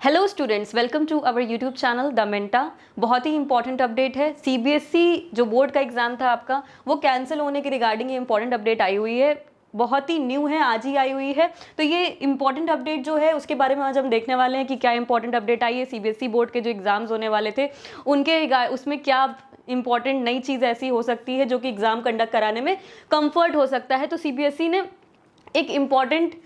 Hello students, welcome to our YouTube channel the मेंटा। बहुत ही इंपॉर्टेंट अपडेट है। सीबीएसई जो बोर्ड का एग्जाम था आपका, वो कैंसिल होने के रिगार्डिंग ये इंपॉर्टेंट अपडेट आई हुई है। बहुत ही न्यू है, आज ही आई हुई है। तो ये इंपॉर्टेंट अपडेट जो है उसके बारे में आज हम देखने वाले हैं कि क्या इंपॉर्टेंट अपडेट आई है। सीबीएसई बोर्ड के जो एग्जाम्स होने वाले थे उनके उसमें क्या इंपॉर्टेंट नई चीज़ ऐसी हो सकती है जो कि एग्ज़ाम कंडक्ट कराने में कंफर्ट हो सकता है। तो सीबीएसई ने एक इम्पॉर्टेंट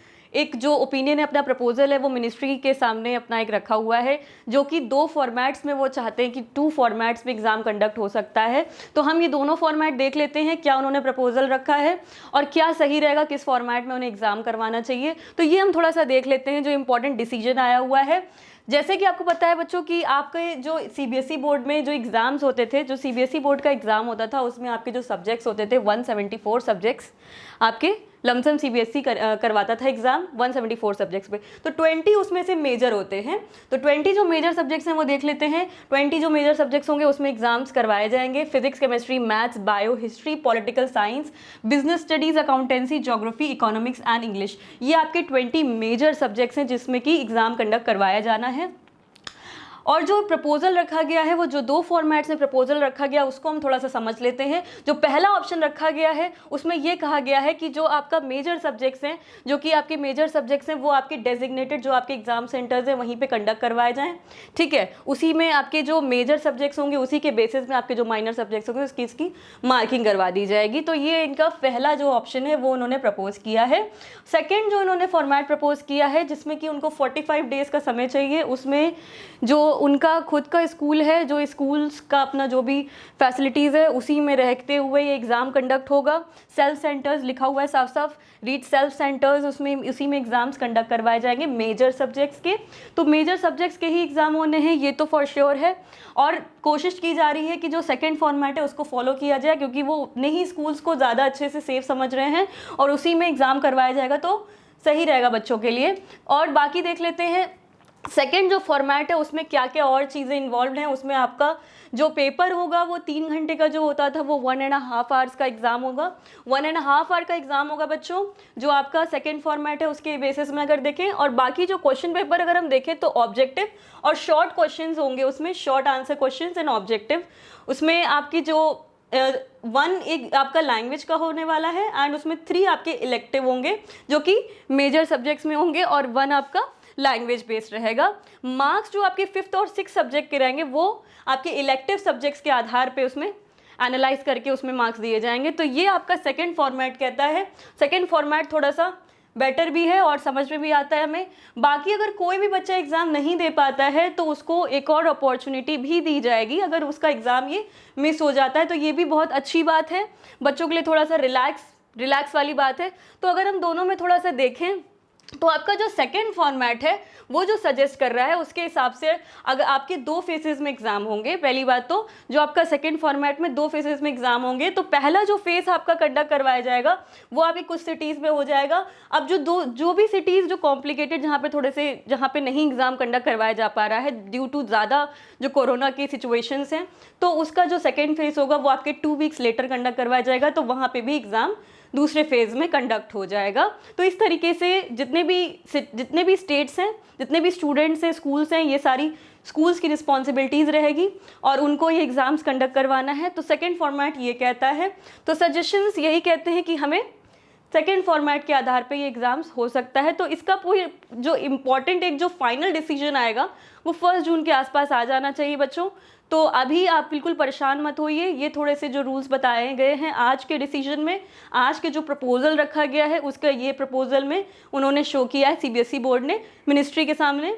जो ओपिनियन है, अपना प्रपोजल है, वो मिनिस्ट्री के सामने अपना एक रखा हुआ है, जो कि दो फॉर्मेट्स में वो चाहते हैं कि 2 फॉर्मेट्स में एग्ज़ाम कंडक्ट हो सकता है। तो हम ये दोनों फॉर्मेट देख लेते हैं, क्या उन्होंने प्रपोजल रखा है और क्या सही रहेगा, किस फॉर्मेट में उन्हें एग्ज़ाम करवाना चाहिए। तो ये हम थोड़ा सा देख लेते हैं जो इंपॉर्टेंट डिसीजन आया हुआ है। जैसे कि आपको पता है बच्चों कि आपके जो सीबीएसई बोर्ड में जो एग्ज़ाम्स होते थे, जो सीबीएसई बोर्ड का एग्ज़ाम होता था, उसमें आपके जो सब्जेक्ट्स होते थे 174 सब्जेक्ट्स आपके लमसम सीबीएसई करवाता था एग्जाम 174 सब्जेक्ट्स पे। तो 20 उसमें से मेजर होते हैं। तो 20 जो मेजर सब्जेक्ट्स हैं वो देख लेते हैं। 20 जो मेजर सब्जेक्ट्स होंगे उसमें एग्जाम्स करवाए जाएंगे। Physics, chemistry, maths, bio, history, political science, business studies, accountancy, geography, economics and English. ये आपके 20 मेजर सब्जेक्ट्स हैं जिसमें कि एग्जाम कंडक्ट करवाया जाना है। और जो प्रपोजल रखा गया है, वो जो 2 फॉर्मेट्स में प्रपोजल रखा गया उसको हम थोड़ा सा समझ लेते हैं। जो पहला ऑप्शन रखा गया है उसमें ये कहा गया है कि जो आपका मेजर सब्जेक्ट्स हैं, जो कि आपके मेजर सब्जेक्ट्स हैं, वो आपके डेजिग्नेटेड जो आपके एग्जाम सेंटर्स हैं वहीं पे कंडक्ट करवाए जाएं। ठीक है, उसी में आपके जो मेजर सब्जेक्ट्स होंगे उसी के बेसिस में आपके जो माइनर सब्जेक्ट्स होंगे उसकी मार्किंग करवा दी जाएगी। तो ये इनका पहला जो ऑप्शन है वो उन्होंने प्रपोज किया है। सेकेंड जो उन्होंने फॉर्मेट प्रपोज किया है जिसमें कि उनको 45 डेज का समय चाहिए, उसमें जो उनका खुद का स्कूल है, जो स्कूल्स का अपना जो भी फैसिलिटीज़ है उसी में रहते हुए ये एग्ज़ाम कंडक्ट होगा। सेल्फ सेंटर्स लिखा हुआ है साफ साफ, रीड सेल्फ सेंटर्स, उसमें उसी में एग्ज़ाम्स कंडक्ट करवाए जाएंगे मेजर सब्जेक्ट्स के। तो मेजर सब्जेक्ट्स के ही एग्ज़ाम होने हैं, ये तो फॉर श्योर है। और कोशिश की जा रही है कि जो सेकेंड फॉर्मेट है उसको फॉलो किया जाए, क्योंकि वो उतने ही स्कूल्स को ज़्यादा अच्छे से सेफ समझ रहे हैं और उसी में एग्ज़ाम करवाया जाएगा तो सही रहेगा बच्चों के लिए। और बाकी देख लेते हैं सेकेंड जो फॉर्मेट है उसमें क्या क्या और चीज़ें इन्वॉल्व हैं। उसमें आपका जो पेपर होगा वो 3 घंटे का जो होता था वो 1.5 आवर्स का एग्ज़ाम होगा। 1.5 आवर का एग्ज़ाम होगा बच्चों, जो आपका सेकेंड फॉर्मेट है उसके बेसिस में अगर देखें। और बाकी जो क्वेश्चन पेपर अगर हम देखें तो ऑब्जेक्टिव और शॉर्ट क्वेश्चन होंगे, उसमें short answer question and objective. उसमें आपकी जो 1 एक आपका लैंग्वेज का होने वाला है एंड उसमें 3 आपके इलेक्टिव होंगे जो कि मेजर सब्जेक्ट्स में होंगे और 1 आपका लैंग्वेज बेस्ड रहेगा। मार्क्स जो आपके 5th और 6th सब्जेक्ट के रहेंगे वो आपके इलेक्टिव सब्जेक्ट्स के आधार पे उसमें एनालाइज करके उसमें मार्क्स दिए जाएंगे। तो ये आपका सेकंड फॉर्मेट कहता है। सेकंड फॉर्मेट थोड़ा सा बेटर भी है और समझ में भी आता है हमें। बाकी अगर कोई भी बच्चा एग्ज़ाम नहीं दे पाता है तो उसको एक और अपॉर्चुनिटी भी दी जाएगी अगर उसका एग्ज़ाम ये मिस हो जाता है। तो ये भी बहुत अच्छी बात है, बच्चों के लिए थोड़ा सा रिलैक्स वाली बात है। तो अगर हम दोनों में थोड़ा सा देखें तो आपका जो सेकेंड फॉर्मेट है वो जो सजेस्ट कर रहा है उसके हिसाब से अगर आपके 2 फेजेस में एग्जाम होंगे। पहली बात तो जो आपका सेकेंड फॉर्मेट में 2 फेजेस में एग्जाम होंगे, तो पहला जो फेज आपका कंडक्ट करवाया जाएगा वो आपकी कुछ सिटीज़ में हो जाएगा। अब जो भी सिटीज़ जो कॉम्प्लिकेटेड, जहाँ पे नहीं एग्जाम कंडक्ट करवाया जा पा रहा है ड्यू टू ज़्यादा जो कोरोना की सिचुएशंस हैं, तो उसका जो सेकेंड फेज होगा वो आपके 2 वीक्स लेटर कंडक्ट करवाया जाएगा। तो वहाँ पर भी एग्ज़ाम दूसरे फेज में कंडक्ट हो जाएगा। तो इस तरीके से जितने भी स्टेट्स हैं, जितने भी स्टूडेंट्स हैं, स्कूल्स हैं, ये सारी स्कूल्स की रिस्पॉन्सिबिलिटीज़ रहेगी और उनको ये एग्ज़ाम्स कंडक्ट करवाना है। तो सेकेंड फॉर्मेट ये कहता है। तो सजेशंस यही कहते हैं कि हमें सेकेंड फॉर्मेट के आधार पे ये एग्ज़ाम्स हो सकता है। तो इसका पूरी जो इम्पॉर्टेंट एक जो फाइनल डिसीजन आएगा वो 1 जून के आसपास आ जाना चाहिए बच्चों। तो अभी आप बिल्कुल परेशान मत होइए। ये थोड़े से जो रूल्स बताए गए हैं आज के डिसीजन में, आज के जो प्रपोजल रखा गया है उसका ये प्रपोजल में उन्होंने शो किया है सीबीएसई बोर्ड ने मिनिस्ट्री के सामने।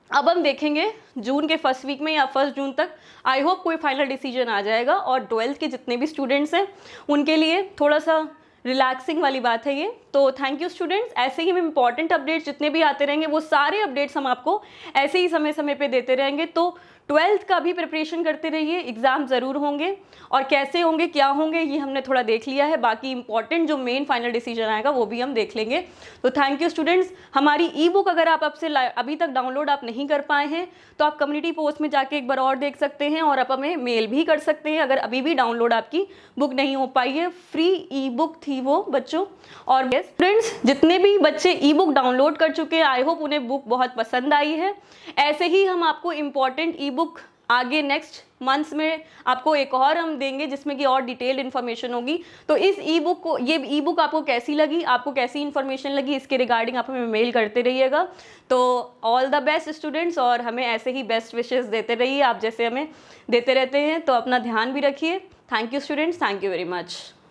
अब हम देखेंगे जून के फर्स्ट वीक में या 1 जून तक आई होप कोई फाइनल डिसीजन आ जाएगा। और 12th के जितने भी स्टूडेंट्स हैं उनके लिए थोड़ा सा रिलैक्सिंग वाली बात है ये। तो थैंक यू स्टूडेंट्स। ऐसे ही हम इंपॉर्टेंट अपडेट्स जितने भी आते रहेंगे वो सारे अपडेट्स हम आपको ऐसे ही समय समय पे देते रहेंगे। तो 12th का भी प्रिपरेशन करते रहिए, एग्ज़ाम ज़रूर होंगे और कैसे होंगे क्या होंगे ये हमने थोड़ा देख लिया है। बाकी इंपॉर्टेंट जो मेन फाइनल डिसीजन आएगा वो भी हम देख लेंगे। तो थैंक यू स्टूडेंट्स। हमारी ई बुक अगर आप अभी तक डाउनलोड आप नहीं कर पाए हैं तो आप कम्युनिटी पोस्ट में जाके एक बार और देख सकते हैं और आप हमें मेल भी कर सकते हैं अगर अभी भी डाउनलोड आपकी बुक नहीं हो पाई है। फ्री ई बुक थी वो बच्चों। और गेस। स्टूडेंट्स, जितने भी बच्चे ई बुक डाउनलोड कर चुके हैं, आई होप उन्हें बुक बहुत पसंद आई है। ऐसे ही हम आपको इम्पॉर्टेंट ई बुक आगे नेक्स्ट मंथ्स में आपको एक और हम देंगे जिसमें कि और डिटेल्ड इन्फॉर्मेशन होगी। तो इस ई बुक को, ये ई बुक आपको कैसी लगी, आपको कैसी इन्फॉर्मेशन लगी, इसके रिगार्डिंग आप हमें मेल करते रहिएगा। तो ऑल द बेस्ट स्टूडेंट्स, और हमें ऐसे ही बेस्ट विशेस देते रहिए, आप जैसे हमें देते रहते हैं। तो अपना ध्यान भी रखिए। Thank you students, thank you very much.